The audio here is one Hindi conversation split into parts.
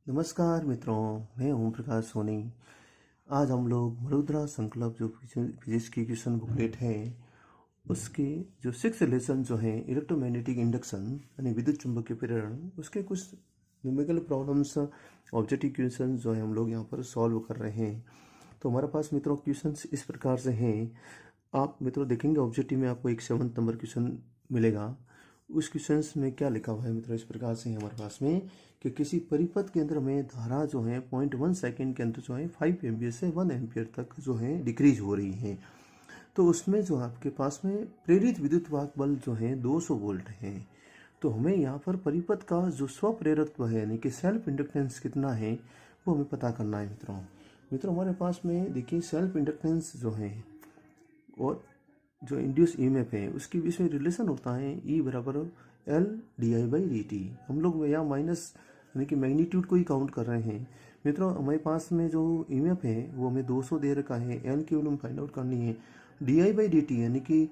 नमस्कार मित्रों, मैं ओम प्रकाश सोनी। आज हम लोग मरुद्रा संकल्प जो फिजिक्स की क्वेश्चन बुकलेट है उसके जो 6 लेसन जो है इलेक्ट्रोमैग्नेटिक इंडक्शन यानी विद्युत चुंबकीय प्रेरण उसके कुछ न्यूमेरिकल प्रॉब्लम्स ऑब्जेक्टिव क्वेश्चन जो है हम लोग यहाँ पर सॉल्व कर रहे हैं। तो हमारे पास मित्रों क्वेश्चंस इस प्रकार से हैं। आप मित्रों देखेंगे ऑब्जेक्टिव में आपको एक 7 नंबर क्वेश्चन मिलेगा। उस क्वेश्चंस में क्या लिखा हुआ है मित्रों, इस प्रकार से है हमारे पास में कि किसी परिपथ केंद्र में धारा जो है 0.1 सेकेंड के अंदर जो है 5 एम्पियर से 1 एम्पियर तक जो है डिक्रीज हो रही है। तो उसमें जो आपके पास में प्रेरित विद्युत वाहक बल जो है 200 वोल्ट है। तो हमें यहाँ पर परिपथ का जो स्वप्रेरकत्व है यानी कि सेल्फ इंडक्टेंस कितना है वो हमें पता करना है मित्रों। मित्रों हमारे पास में देखिए सेल्फ इंडक्टेंस जो है और जो इंड्यूस ईएमएफ है उसके बीच में रिलेशन होता है ई बराबर L D I by D T. हम लोग यहाँ माइनस यानी कि मैग्नीट्यूड को ही काउंट कर रहे हैं। मित्रों हमारे पास में जो ईएमएफ है वो हमें 200 दे रखा है, एल की वैल्यू फाइंड आउट करनी है। D I by D T यानी कि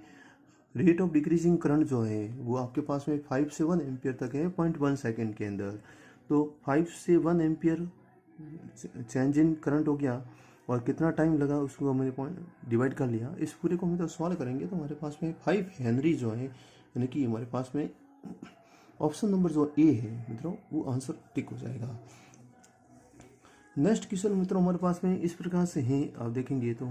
रेट ऑफ डिक्रीजिंग करंट जो है वो आपके पास में 5 से 1 एम्पियर तक है 0.1 सेकेंड के अंदर। तो 5 से 1 एम्पियर चेंज इन करंट हो गया और कितना टाइम लगा उसको हमने पॉइंट डिवाइड कर लिया। इस पूरे को हम तो सॉल्व करेंगे तो हमारे पास में 5 हेनरी जो है यानी कि हमारे पास में ऑप्शन नंबर जो ए है मित्रों वो आंसर टिक हो जाएगा। नेक्स्ट क्वेश्चन मित्रों हमारे पास में इस प्रकार से है, आप देखेंगे तो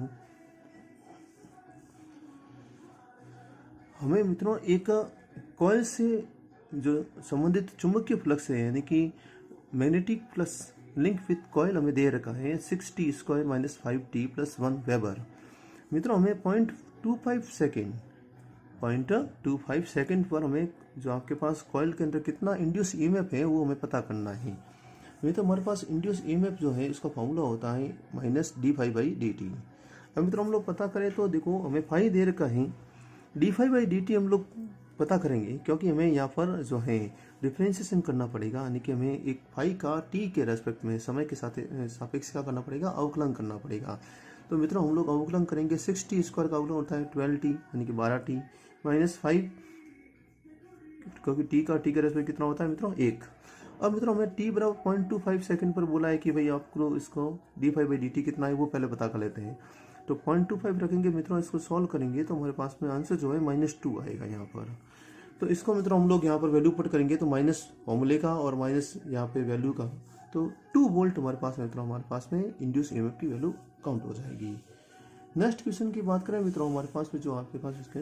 हमें मित्रों एक कॉइल से जो संबंधित चुंबकीय फ्लक्स है यानी कि magnetic flux link with coil हमें दे रखा है 6t square minus 5t plus 1 weber. मित्रों हमें 0.25 सेकेंड पर हमें जो आपके पास कॉइल के अंदर कितना इंड्यूस ईएमएफ है वो हमें पता करना है। मित्रों हमारे पास इंड्यूस ईएमएफ जो है इसका फॉर्मूला होता है minus D five by D T. अब मित्रों हम लोग पता करें तो देखो हमें फाई दे रखा है, D five by D T हम लोग पता करेंगे क्योंकि हमें यहाँ पर जो है डिफ्रेंशिएशन करना पड़ेगा यानी कि हमें एक फाई का टी के रेस्पेक्ट में समय के साथ सापेक्ष क्या करना पड़ेगा, अवकलन करना पड़ेगा। तो मित्रों हम लोग अवकलन करेंगे 6t स्क्वायर का अवकलन होता है 12t यानी कि 12t माइनस 5 क्योंकि टी के रेस्पेक्ट कितना होता है मित्रों 1। अब मित्रों हमें t बराबर 0.25 सेकंड पर बोला है कि भाई आपको इसको D five by D T कितना है वो पहले पता कर लेते हैं। तो 0.25 रखेंगे मित्रों, इसको सॉल्व करेंगे तो हमारे पास में आंसर जो है -2 आएगा यहाँ पर। तो इसको मित्रों हम लोग यहाँ पर वैल्यू पुट करेंगे तो माइनस फॉर्मूले का और माइनस यहाँ पे वैल्यू का, तो 2 वोल्ट हमारे पास मित्रों हमारे पास में इंड्यूस ईएमएफ की वैल्यू काउंट हो जाएगी। नेक्स्ट क्वेश्चन की बात करें मित्रों हमारे पास में जो आपके पास इसके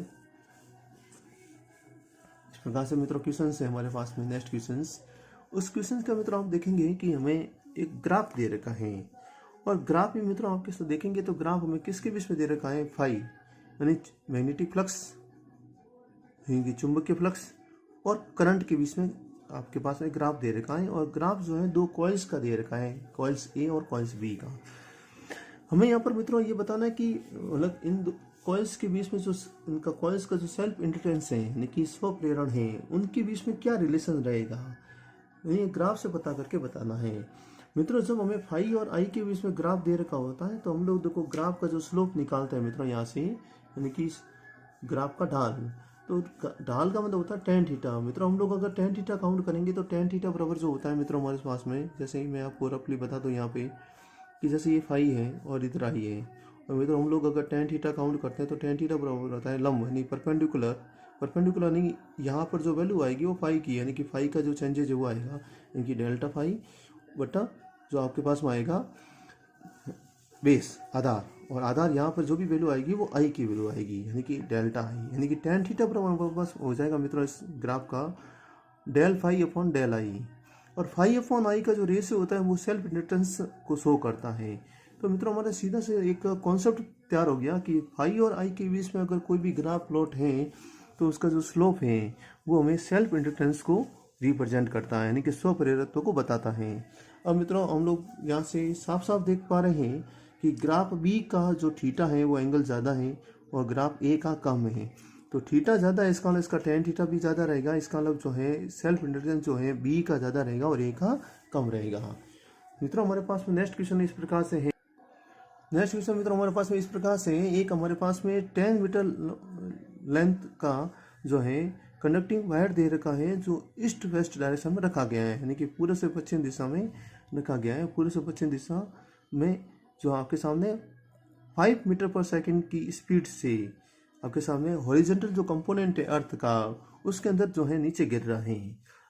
इस प्रकार से मित्रों क्वेश्चन है हमारे पास में। नेक्स्ट क्वेश्चन उस क्वेश्चन का मित्रों आप देखेंगे कि हमें एक ग्राफ दे रखा है और ग्राफ में मित्रों आप किस देखेंगे तो ग्राफ हमें किसके बीच में दे रखा है, फाई यानी मैग्नेटिक फ्लक्स चुंबकीय फ्लक्स और करंट के बीच में आपके पास में ग्राफ दे रखा है। और ग्राफ जो है 2 कॉइल्स का दे रखा है, कॉइल्स ए और कॉइल्स बी का। हमें यहाँ पर मित्रों ये बताना है कि मतलब इन कॉइल्स के बीच में जो इनका कॉइल्स का जो सेल्फ इंडक्टेंस है यानी कि स्व प्रेरण है उनके बीच में क्या रिलेशन रहेगा, ये ग्राफ से पता करके बताना है। मित्रों जब हमें फाई और आई के बीच में ग्राफ दे रखा होता है तो हम लोग देखो ग्राफ का जो स्लोप निकालते हैं मित्रों यहाँ से यानी कि ग्राफ का ढाल, तो ढाल का मतलब होता है tan थीटा। मित्रों हम लोग अगर tan थीटा काउंट करेंगे तो tan थीटा बराबर जो होता है मित्रों हमारे पास में, जैसे ही मैं आपको रफली बता दूं यहाँ पे कि जैसे ये फाई है और इधर आई है और मित्रों हम लोग अगर tan थीटा काउंट करते हैं तो tan थीटा बराबर होता है लंब यानी परपेंडिकुलर नहीं, यहाँ पर जो वैल्यू आएगी वो फाई की यानी कि फाई का जो चेंजेज है वो आएगा यानी कि डेल्टा फाई बटा जो आपके पास में आएगा बेस आधार, और आधार यहाँ पर जो भी वैल्यू आएगी वो आई की वैल्यू आएगी यानी कि डेल्टा आई यानी कि tan थीटा बराबर बस हो जाएगा मित्रों इस ग्राफ का del phi upon del I. और फाई अपॉन आई का जो रेशियो होता है वो सेल्फ इंडक्टेंस को शो करता है। तो मित्रों हमारा सीधा से एक कॉन्सेप्ट तैयार हो गया कि फाई और आई के बीच में अगर कोई भी ग्राफ प्लॉट है तो उसका जो स्लोप है वो हमें सेल्फ इंडक्टेंस को रिप्रेजेंट करता है यानी कि स्व प्रेरकत्व को बताता है। अब मित्रों हम लोग यहाँ से साफ साफ देख पा रहे हैं कि ग्राफ बी का जो थीटा है वो एंगल ज़्यादा है और ग्राफ ए का कम है। तो थीटा ज़्यादा है इसका मतलब इसका tan थीटा भी ज़्यादा रहेगा, इसका मतलब जो है सेल्फ इंडक्टेंस जो है बी का ज़्यादा रहेगा और ए का कम रहेगा। मित्रों हमारे पास में नेक्स्ट क्वेश्चन इस प्रकार से है। नेक्स्ट क्वेश्चन मित्रों हमारे पास में इस प्रकार से है, एक हमारे पास में 10 मीटर लेंथ का जो है कंडक्टिंग वायर दे रखा है जो ईस्ट वेस्ट डायरेक्शन में रखा गया है, यानी कि पूर्व से पश्चिम दिशा में रखा गया है। पूर्व से पश्चिम दिशा में जो आपके सामने 5 मीटर पर सेकंड की स्पीड से आपके सामने हॉरिजॉन्टल जो कंपोनेंट है अर्थ का उसके अंदर जो है नीचे गिर रहा है।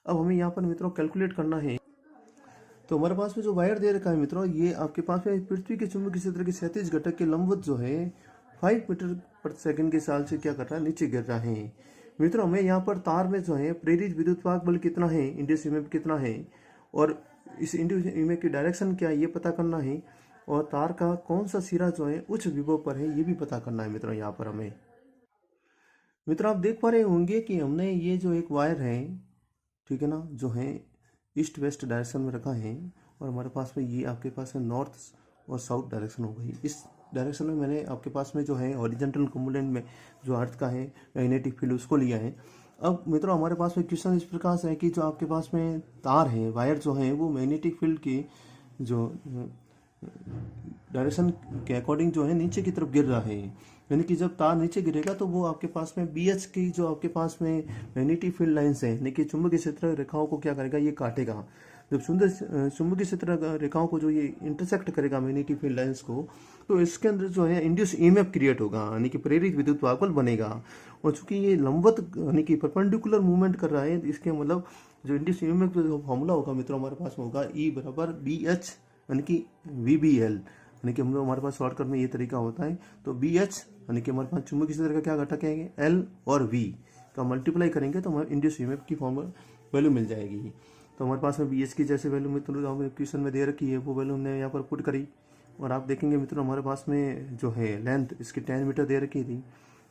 अब हमें यहाँ पर मित्रों कैलकुलेट करना है। तो हमारे पास में जो वायर दे रखा है मित्रों, ये आपके पास में पृथ्वी के चुंबकीय क्षेत्र के क्षैतिज घटक के लंबवत जो है 5 मीटर पर सेकंड के साल से क्या कर रहा है, नीचे गिर रहा है। मित्रों हमें यहाँ पर तार में जो है प्रेरित विद्युत वाहक बल कितना है, इंड्यूस ईएमएफ कितना है, और इस इंड्यूस ईएमएफ की डायरेक्शन क्या है ये पता करना है, और तार का कौन सा सिरा जो है उच्च विभव पर है ये भी पता करना है। मित्रों यहाँ पर हमें मित्रों आप देख पा रहे होंगे कि हमने ये जो एक वायर है, ठीक है ना, जो है ईस्ट वेस्ट डायरेक्शन में रखा है, और हमारे पास में ये आपके पास में नॉर्थ और साउथ डायरेक्शन हो गई। इस डायरेक्शन में मैंने आपके पास में जो है हॉरिजॉन्टल कंपोनेंट में जो अर्थ का है मैग्नेटिक फील्ड उसको लिया है। अब मित्रों हमारे पास में क्वेश्चन इस प्रकार से है कि जो आपके पास में तार है, वायर जो है वो मैग्नेटिक फील्ड के जो डायरेक्शन के अकॉर्डिंग जो है नीचे की तरफ गिर रहा है, यानी कि जब तार नीचे गिरेगा तो वो आपके पास में BH की जो आपके पास में मैग्नेटिक फील्ड लाइन्स है, यानी कि चुंबकीय क्षेत्र रेखाओं को क्या करेगा, ये काटेगा। जब चुंबकीय क्षेत्र रेखाओं को जो ये इंटरसेक्ट करेगा मैग्नेटिक फील्ड लाइन्स को, तो इसके अंदर जो है इंड्यूस ईएमएफ क्रिएट होगा, यानी कि प्रेरित विद्युत वाहक बल बनेगा। और चूंकि ये लंबवत यानी कि परपेंडिकुलर मूवमेंट कर रहा है, इसके मतलब जो इंड्यूस ईएमएफ जो फॉर्मूला होगा मित्रों हमारे पास में होगा E बराबर BH यानी कि VBL, यानी कि हम लोग हमारे पास शॉर्टकट में ये तरीका होता है। तो BH यानी कि हमारे पास चुंबकीय क्षेत्र का क्या घटक है L और V का मल्टीप्लाई करेंगे तो हमारे इंड्यूस ईएमएफ की फॉर्मूला वैल्यू मिल जाएगी। तो हमारे पास में BH की जैसे वैल्यू मित्रों क्वेश्चन में दे रखी है वो वैल्यू हमने यहाँ पर पुट करी, और आप देखेंगे मित्रों हमारे पास में जो है लेंथ इसकी 10 मीटर दे रखी थी,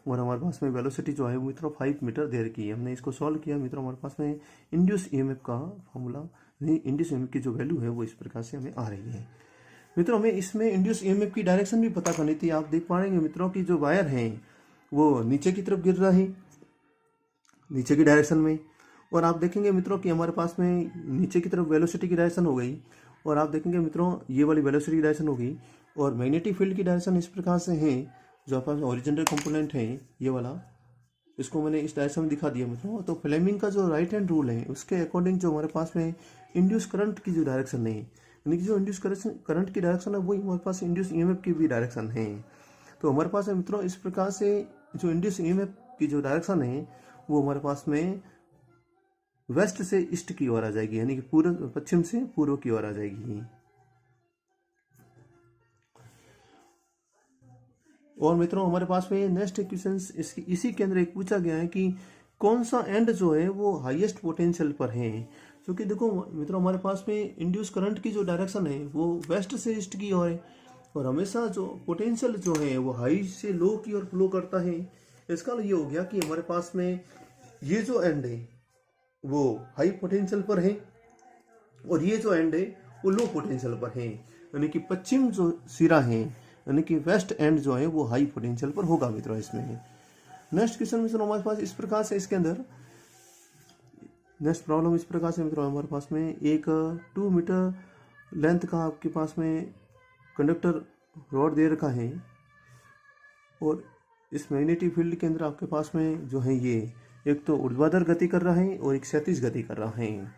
और हमारे पास में वेलोसिटी जो है वो मित्रों 5 मीटर दे रखी है। हमने इसको सॉल्व किया मित्रों, हमारे पास में इंड्यूस ईएमएफ का फॉर्मूला इंड्यूस ईएमएफ की जो वैल्यू है वो इस प्रकार से हमें आ रही है। मित्रों हमें इसमें इंड्यूस ईएमएफ की डायरेक्शन भी पता करनी थी। आप देख पाएंगे मित्रों की जो वायर है वो नीचे की तरफ गिर रहा है, नीचे की डायरेक्शन में, और आप देखेंगे मित्रों कि हमारे पास में नीचे की तरफ वेलोसिटी की डायरेक्शन हो गई, और आप देखेंगे मित्रों ये वाली वेलोसिटी की डायरेक्शन हो गई, और मैग्नेटिक फील्ड की डायरेक्शन इस प्रकार से है, जो आपके पास हॉरिजॉन्टल कंपोनेंट है ये वाला, इसको मैंने इस डायरेक्शन में दिखा दिया मित्रों। तो फ्लेमिंग का जो राइट हैंड रूल है उसके अकॉर्डिंग जो हमारे पास में इंड्यूस करंट की जो डायरेक्शन है, यानी कि जो इंड्यूस करंट की डायरेक्शन है वही हमारे पास इंड्यूस ईएमएफ की भी डायरेक्शन है। तो हमारे पास है मित्रों इस प्रकार से जो इंड्यूस ईएमएफ की जो डायरेक्शन है वो हमारे पास में वेस्ट से ईस्ट की ओर आ जाएगी, यानी कि पूर्व पश्चिम से पूर्व की ओर आ जाएगी। और मित्रों हमारे पास में नेक्स्ट क्वेश्चन इसी के अंदर एक पूछा गया है कि कौन सा एंड जो है वो हाईएस्ट पोटेंशियल पर है। क्योंकि देखो मित्रों हमारे पास में इंड्यूस करंट की जो डायरेक्शन है वो वेस्ट से ईस्ट की ओर है, और हमेशा जो पोटेंशियल जो है वो हाई से लो की ओर फ्लो करता है। इसका ये हो गया कि हमारे पास में ये जो एंड है वो हाई पोटेंशियल पर है, और ये जो एंड है वो लो पोटेंशियल पर है, यानी कि पश्चिम जो सिरा है यानी कि वेस्ट एंड जो है वो हाई पोटेंशियल पर होगा मित्रों। इसमें नेक्स्ट क्वेश्चन में हमारे पास इस प्रकार से इसके अंदर नेक्स्ट प्रॉब्लम इस प्रकार से मित्रों हमारे पास में एक 2 मीटर लेंथ का आपके पास में कंडक्टर रॉड दे रखा है, और इस मैग्नेटिक फील्ड के अंदर आपके पास में जो है ये एक तो ऊर्ध्वाधर गति कर रहा है और एक क्षैतिज गति कर रहा है।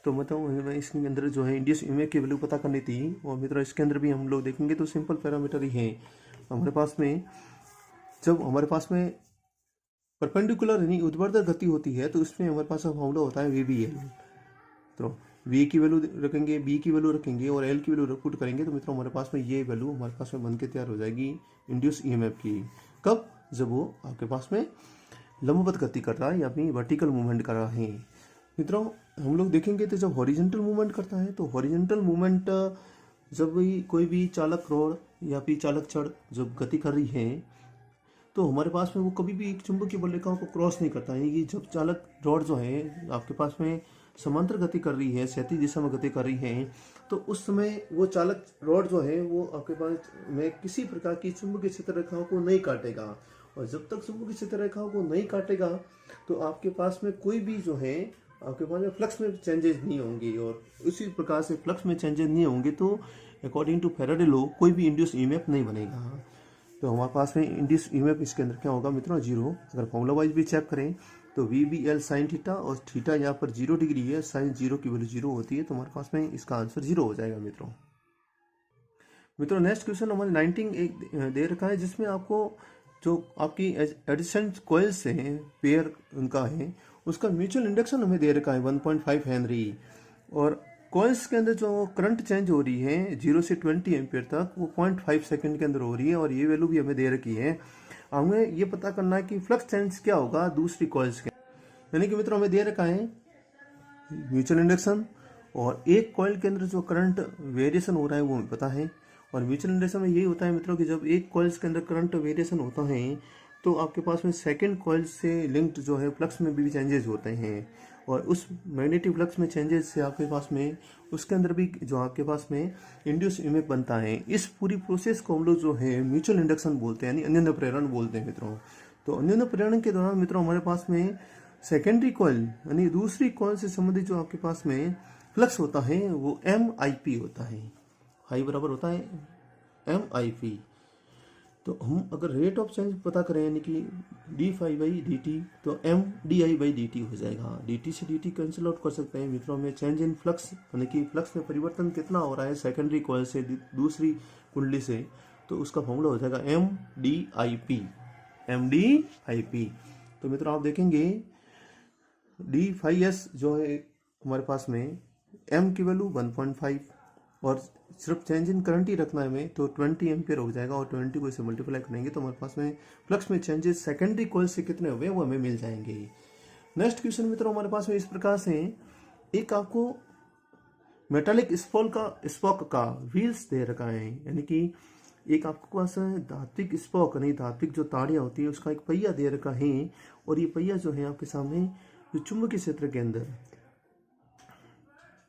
तो मतलब इसके अंदर जो है इंड्यूस ईएमएफ की वैल्यू पता करनी थी, और मित्रों इसके अंदर भी हम लोग देखेंगे तो सिंपल पैरामीटर ही है हमारे पास में। जब हमारे पास में परपेंडिकुलर यानी ऊर्ध्वाधर गति होती है तो उसमें हमारे पास फॉर्मूला होता है VBL। तो V की वैल्यू रखेंगे, B की वैल्यू रखेंगे और L की वैल्यू पुट करेंगे तो मित्रों हमारे पास में ये वैल्यू हमारे पास में बन के तैयार हो जाएगी इंड्यूस ईएमएफ की। कब? जब वो आपके पास में लंबवत गति कर रहा है या फिर वर्टिकल मूवमेंट कर रहा है। मित्रों हम लोग देखेंगे तो जब हॉरिजॉन्टल मूवमेंट करता है तो हॉरिजॉन्टल मूवमेंट जब भी कोई भी चालक रॉड या फिर चालक छड़ जब गति कर रही है तो हमारे पास में वो कभी भी चुंबकीय बल रेखाओं को क्रॉस नहीं करता है। कि जब चालक रॉड जो है आपके पास में समांतर गति कर रही है, क्षैतिज दिशा में गति कर रही है, तो उस समय वो चालक रॉड जो है वो आपके पास में किसी प्रकार की चुंबकीय क्षेत्र रेखाओं को नहीं काटेगा, और जब तक चुंबकीय क्षेत्र रेखाओं को नहीं काटेगा तो आपके पास में कोई भी जो है आपके पास में फ्लक्स में चेंजेस नहीं होंगे, और उसी प्रकार से फ्लक्स में चेंजेस नहीं होंगे तो अकॉर्डिंग टू फैराडे लॉ कोई भी इंड्यूस ईएमएफ नहीं बनेगा। तो हमारे पास में इंड्यूस ईएमएफ इसके अंदर क्या होगा मित्रों? 0। अगर फॉर्मूला वाइज भी चेक करें तो V B L sine theta, और थीटा यहाँ पर 0 डिग्री है, साइन 0 की वैल्यू 0 होती है, तो हमारे पास में इसका आंसर 0 हो जाएगा मित्रों नेक्स्ट क्वेश्चन हमारे 19 एक दे रखा है, जिसमें आपको जो आपकी एडिसेंट कॉइल्स हैं पेयर उनका है, उसका म्यूचुअल इंडक्शन हमें दे रखा है 1.5 हेनरी, और कॉइल्स के अंदर जो करंट चेंज हो रही है 0 से 20 एम्पियर तक, वो 0.5 सेकंड के अंदर हो रही है, और ये वैल्यू भी हमें दे रखी है। हमें ये पता करना है कि फ्लक्स चेंज क्या होगा दूसरी कॉइल्स के, यानी कि मित्रों हमें दे रखा है म्यूचुअल इंडक्शन, और एक कॉइल के अंदर जो करंट वेरिएशन हो रहा है वो हमें पता है। और म्यूचुअल इंडक्शन में यही होता है मित्रों कि जब एक कॉइल्स के अंदर करंट वेरिएशन होता है तो आपके पास में सेकंड कॉइल से लिंक्ड जो है फ्लक्स में भी चेंजेस होते हैं, और उस मैग्नेटिक फ्लक्स में चेंजेस से आपके पास में उसके अंदर भी जो आपके पास में इंड्यूस ईएमएफ बनता है। इस पूरी प्रोसेस को हम लोग जो है म्यूचुअल इंडक्शन बोलते हैं, यानी अन्योन्य प्रेरण बोलते हैं मित्रों। तो अन्योन्य प्रेरण के दौरान मित्रों हमारे पास में सेकेंडरी कॉइल यानी दूसरी कॉइल से संबंधित जो आपके पास में फ्लक्स होता है वो MIP होता है, हाई बराबर होता है MIP। तो हम अगर रेट ऑफ चेंज पता करें यानी कि d∅dt, तो MdI/dt हो जाएगा। dt से dt कैंसिल आउट कर सकते हैं मित्रों में। चेंज इन फ्लक्स यानी कि फ्लक्स में परिवर्तन कितना हो रहा है सेकेंडरी कॉइल से दूसरी कुंडली से, तो उसका फॉर्मूला हो जाएगा MdIP। तो मित्रों आप देखेंगे d∅s जो है हमारे पास में m की वैल्यू 1.5, और सिर्फ चेंज इन करंट ही रखना है हमें, तो 20 एम्पियर हो जाएगा, और 20 को इसे मल्टीप्लाई करेंगे तो हमारे पास में फ्लक्स में चेंजेस सेकेंडरी कॉइल से कितने हुए वो हमें मिल जाएंगे। नेक्स्ट क्वेश्चन मित्रों हमारे पास में इस प्रकार से, एक आपको मेटालिक स्पॉक का व्हील्स दे रखा है, यानी कि एक आपके पास धात्विक स्पॉक यानी धात्विक जो ताड़ियाँ होती है उसका एक पहिया दे रखा है, और ये पहिया जो है आपके सामने जो चुंबकीय क्षेत्र के अंदर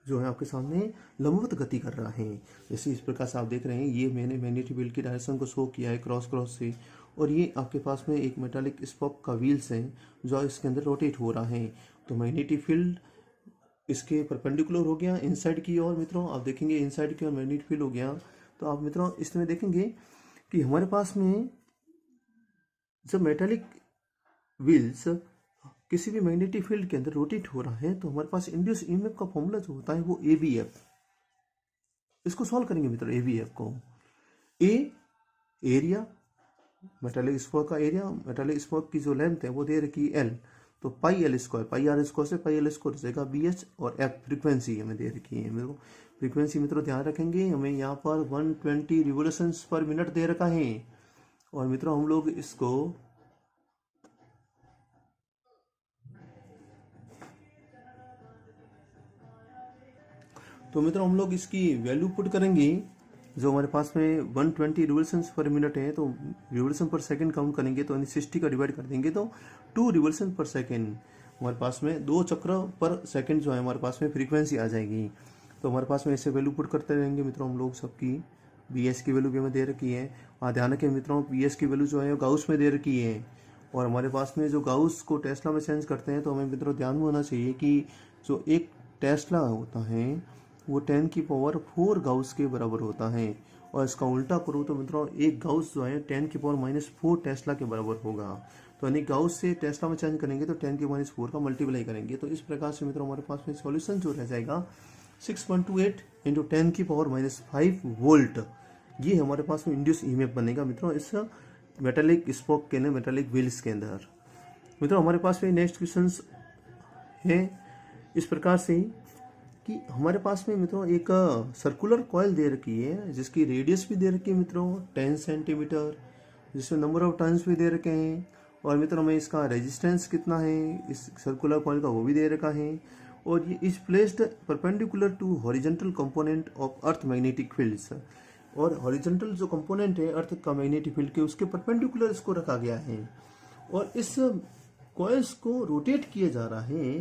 जो है आपके सामने लंबवत गति कर रहा है। जैसे इस प्रकार से आप देख रहे हैं, ये मैंने मैग्नेटिक फील्ड की डायरेक्शन को शो किया है क्रॉस से, और ये आपके पास में एक मेटालिक स्पॉक का व्हील्स है जो इसके अंदर रोटेट हो रहा है। तो मैग्नेटिक फील्ड इसके परपेंडिकुलर हो गया इनसाइड की ओर मित्रों, आप देखेंगे इनसाइड की ओर मैग्नेटिक फील्ड हो गया। तो आप मित्रों इसमें देखेंगे कि हमारे पास में जब मेटालिक व्हील्स किसी भी मैग्नेटिक फील्ड के अंदर रोटेट हो रहा है तो हमारे पास इंड्यूस ईएमएफ का फॉर्मूला जो होता है वो ABF। इसको सॉल्व करेंगे मित्रों ABF को। ए एरिया मेटालिक स्पॉक का एरिया, मेटालिक स्पॉक की जो लेंथ है वो दे रखी L, तो पाई L स्क्वायर, पाई R स्क्वायर से पाई L स्क्वायर हो जाएगा BH, और F फ्रीक्वेंसी हमें दे रखी है। मेरे को फ्रीक्वेंसी मित्रों ध्यान रखेंगे, हमें यहाँ पर 120 रिवोल्यूशंस पर मिनट दे रखा है, और मित्रों हम लोग इसको तो मित्रों हम लोग इसकी वैल्यू पुट करेंगे जो हमारे पास में 120 रिवोल्यूशंस पर मिनट है, तो रिवोल्यूशन पर सेकंड काउंट करेंगे तो 60 का डिवाइड कर देंगे तो 2 रिवोल्यूशन पर सेकंड हमारे पास में 2 चक्र पर सेकंड जो है हमारे पास में फ्रीक्वेंसी आ जाएगी। तो हमारे पास में ऐसे वैल्यू पुट करते रहेंगे मित्रों हम लोग सबकी। BS की वैल्यू भी हमें दे रखी है, ध्यान रखें मित्रों BS की वैल्यू जो है गाउस में दे रखी है, और हमारे पास में जो गाउस को टेस्ला में चेंज करते हैं तो हमें मित्रों ध्यान में होना चाहिए कि जो एक टेस्ला होता है वो 10 की पावर 4 गाउस के बराबर होता है, और इसका उल्टा करो तो मित्रों एक गाउस जो है 10 की पावर -4 टेस्ला के बराबर होगा। तो यानी गाउस से टेस्ला में चेंज करेंगे तो 10 की -4 का मल्टीप्लाई करेंगे, तो इस प्रकार से मित्रों हमारे पास में सॉल्यूशन जो रह जाएगा 6.28 × 10 की पावर -5 वोल्ट। ये हमारे पास में इंड्यूस ईएमएफ बनेगा मित्रों इस मेटालिक स्पॉक के अंदर, मेटालिक व्हील्स के अंदर। मित्रों हमारे पास में नेक्स्ट क्वेश्चन है इस प्रकार से कि हमारे पास में मित्रों एक सर्कुलर कॉइल दे रखी है जिसकी रेडियस भी दे रखी है मित्रों 10 सेंटीमीटर, जिसमें नंबर ऑफ टर्न्स भी दे रखे हैं, और मित्रों हमें इसका रेजिस्टेंस कितना है इस सर्कुलर कॉइल का वो भी दे रखा है, और ये is placed perpendicular to horizontal component of earth magnetic fields, और हॉरिजॉन्टल जो कंपोनेंट है अर्थ का मैग्नेटिक फील्ड के उसके परपेंडिकुलर इसको रखा गया है, और इस कॉइल्स को रोटेट किया जा रहा है,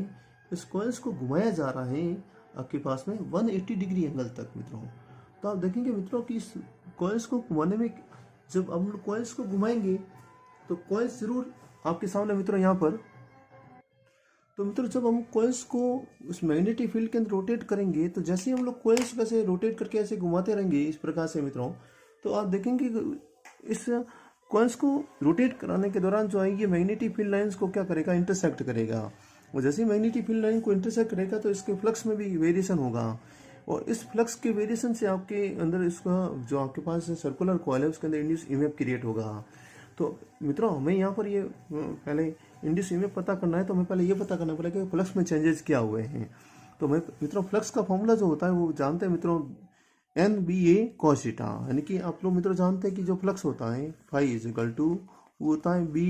इस कॉइल्स को घुमाया जा रहा है आपके पास में 180 डिग्री एंगल तक मित्रों। तो आप देखेंगे मित्रों कि इस कॉइल्स को घुमाने में जब हम लोग कॉइल्स को घुमाएंगे तो कॉइल्स जरूर आपके सामने मित्रों यहाँ पर, तो मित्रों जब हम कॉइल्स को उस मैग्नेटिक फील्ड के अंदर रोटेट करेंगे तो जैसे ही हम लोग कॉइल्स वैसे रोटेट करके ऐसे घुमाते रहेंगे इस प्रकार से मित्रों, तो आप देखेंगे इस कॉइल्स को रोटेट कराने के दौरान जो है ये मैग्नेटिक फील्ड लाइंस को क्या करेगा, इंटरसेक्ट करेगा, और जैसे ही मैग्नेटिक फील्ड लाइन को इंटरसेक्ट करेगा तो इसके फ्लक्स में भी वेरिएशन होगा, और इस फ्लक्स के वेरिएशन से आपके अंदर इसका जो आपके पास सर्कुलर कॉइल है उसके अंदर इंड्यूस ईएमएफ क्रिएट होगा। तो मित्रों हमें यहाँ पर ये पहले इंड्यूस ईएमएफ पता करना है, तो हमें पहले ये पता करना पड़ेगा कि फ्लक्स में चेंजेस क्या हुए हैं। तो मैं मित्रों फ्लक्स का फॉर्मूला जो होता है वो जानते हैं मित्रों, NBA cos थीटा, यानी कि आप लोग मित्रों जानते हैं कि जो फ्लक्स होता है फाई इज इक्वल टू वो होता है B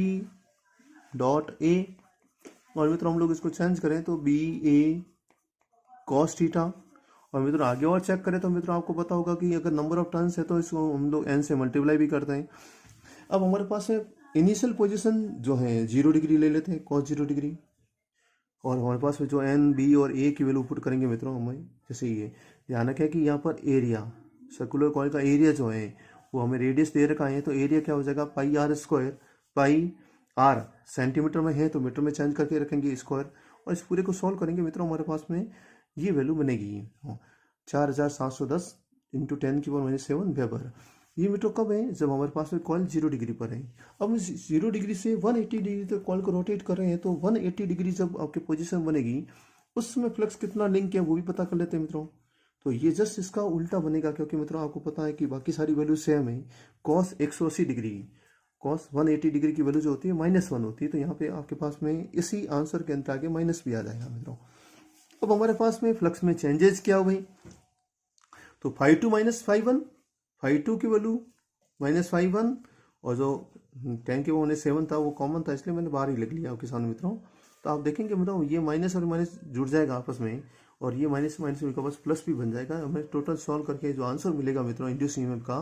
डॉट A, और मित्रों हम लोग इसको चेंज करें तो BA cos थीटा, और मित्रों आगे और चेक करें तो मित्रों आपको पता होगा कि अगर नंबर ऑफ टर्न्स है तो इसको हम लोग n से मल्टीप्लाई भी करते हैं। अब हमारे पास है इनिशियल पोजीशन जो है 0 डिग्री ले लेते हैं, cos 0 डिग्री, और हमारे पास में जो N B और A की वैल्यू पुट करेंगे मित्रों हमें, जैसे ये ध्यान रखें कि यहाँ पर एरिया सर्कुलर कॉइल का एरिया जो है वो हमें रेडियस दे रखा है, तो एरिया क्या हो जाएगा pi r square, pi r centimetre में है तो मीटर में चेंज करके रखेंगे स्क्वायर, और इस पूरे को सॉल्व करेंगे मित्रों हमारे पास में ये वैल्यू बनेगी 4710 इंटू 10⁻⁷ वेबर। ये मीटर कब है, जब हमारे पास में कॉइल 0 डिग्री पर है। अब हम 0 डिग्री से 180 डिग्री तक कॉइल को रोटेट कर रहे हैं, तो 180 डिग्री जब आपकी पोजीशन बनेगी उसमें फ्लक्स कितना लिंक है वो भी पता कर लेते हैं मित्रों। तो ये जस्ट इसका उल्टा बनेगा, क्योंकि मित्रों आपको पता है कि बाकी सारी वैल्यू सेम है। कॉस 180 डिग्री, कॉस 180 डिग्री की वैल्यू जो होती है -1 होती है, तो यहाँ पे आपके पास में इसी आंसर के अंदर आगे माइनस भी आ जाएगा मित्रों। अब हमारे पास में फ्लक्स में चेंजेस क्या हुई, तो φ2 - φ1, φ2 की वैल्यू -φ1, और जो 10⁻⁷ था वो कॉमन था इसलिए मैंने बाहर ही लिख लिया किसान मित्रों। तो आप देखेंगे मित्रों ये माइनस और माइनस जुड़ जाएगा आपस में, और ये माइनस माइनस के पास प्लस भी बन जाएगा। हमें टोटल सॉल्व करके जो आंसर मिलेगा मित्रों इंड्यूस ईएमएफ का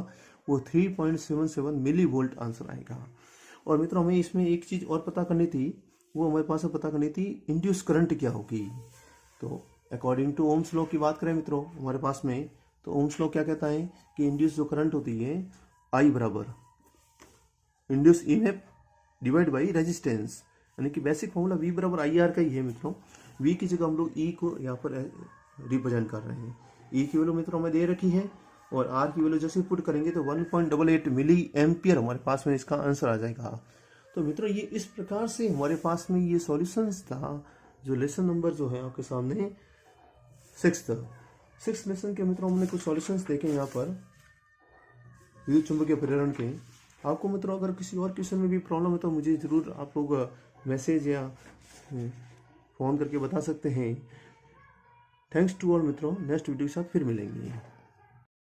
वो 3.77 मिली वोल्ट आंसर आएगा। और मित्रों हमें इसमें एक चीज़ और पता करनी थी, वो हमारे पास पता करनी थी इंड्यूस करंट क्या होगी। तो अकॉर्डिंग टू ओम्स लॉ की बात करें मित्रों हमारे पास में, तो ओम्स लॉ क्या कहता है कि इंड्यूस जो करंट होती है I बराबर induce EMF divide by resistance, यानी कि बेसिक फॉर्मूला V बराबर IR का ही है मित्रों। V की जगह हम लोग E को यहाँ पर रिप्रेजेंट कर रहे हैं। E की वैल्यू मित्रों हमें दे रखी है, और R की वैल्यू जैसे पुट करेंगे तो 1.88 मिली एम्पियर हमारे पास में इसका आंसर आ जाएगा। तो मित्रों ये इस प्रकार से हमारे पास में ये सॉल्यूशंस था, जो लेसन नंबर जो है आपके सामने 6th लेसन के मित्रों हमने कुछ सॉल्यूशंस देखे यहाँ पर विद्युत चुंबकीय प्रेरण के। आपको मित्रों अगर किसी और क्वेश्चन में भी प्रॉब्लम है तो मुझे ज़रूर आप लोग मैसेज या फ़ोन करके बता सकते हैं। थैंक्स टू ऑल मित्रों, नेक्स्ट वीडियो के साथ फिर मिलेंगे।